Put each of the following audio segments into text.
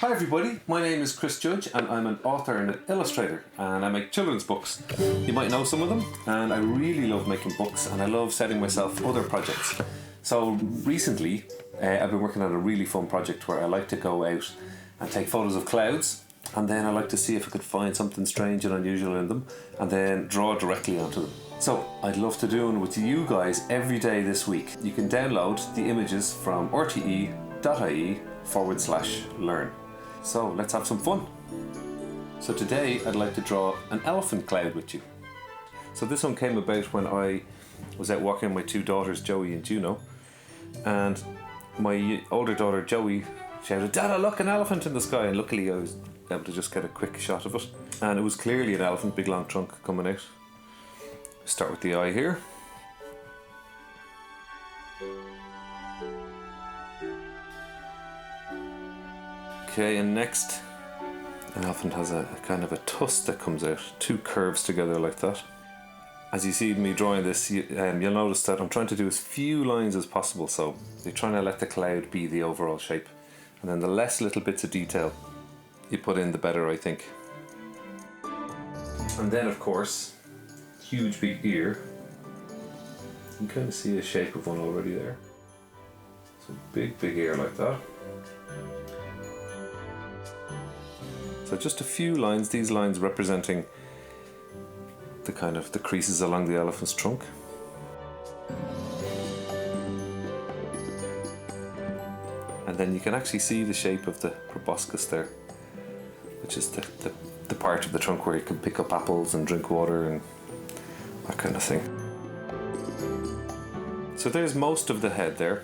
Hi everybody, my name is Chris Judge and I'm an author and an illustrator and I make children's books. You might know some of them, and I really love making books and I love setting myself other projects. So recently I've been working on a really fun project where I like to go out and take photos of clouds, and then I like to see if I could find something strange and unusual in them and then draw directly onto them. So I'd love to do it with you guys every day this week. You can download the images from rte.ie/learn. So let's have some fun. So today I'd like to draw an elephant cloud with you. So this one came about when I was out walking with my two daughters, Joey and Juno, and my older daughter Joey shouted, "Dada, look, an elephant in the sky!" And luckily I was able to just get a quick shot of it, and it was clearly an elephant, big long trunk coming out. Start with the eye here. Okay, and next, an elephant has a kind of a tusk that comes out, two curves together like that. As you see me drawing this, you'll notice that I'm trying to do as few lines as possible, so you're trying to let the cloud be the overall shape. And then the less little bits of detail you put in, the better, I think. And then, of course, huge big ear. You can kind of see a shape of one already there. So big ear like that. So just a few lines, these lines representing the kind of the creases along the elephant's trunk. And then you can actually see the shape of the proboscis there, which is the part of the trunk where you can pick up apples and drink water and that kind of thing. So there's most of the head there,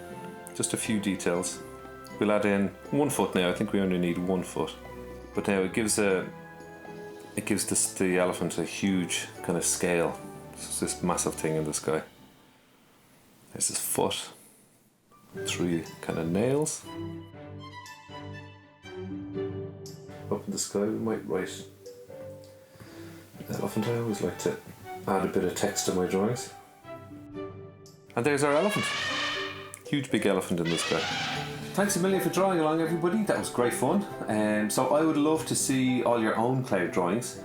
just a few details. We'll add in 1 foot now. I think we only need 1 foot. But now it gives the elephant a huge kind of scale. It's this massive thing in the sky. There's this foot, 3 kind of nails. Up in the sky we might write elephant. I always like to add a bit of text to my drawings. And there's our elephant. Huge big elephant in the sky. Thanks a million for drawing along, everybody. That was great fun. So I would love to see all your own cloud drawings.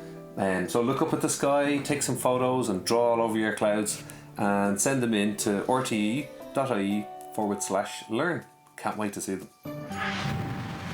So look up at the sky, take some photos and draw all over your clouds and send them in to rte.ie/learn. Can't wait to see them.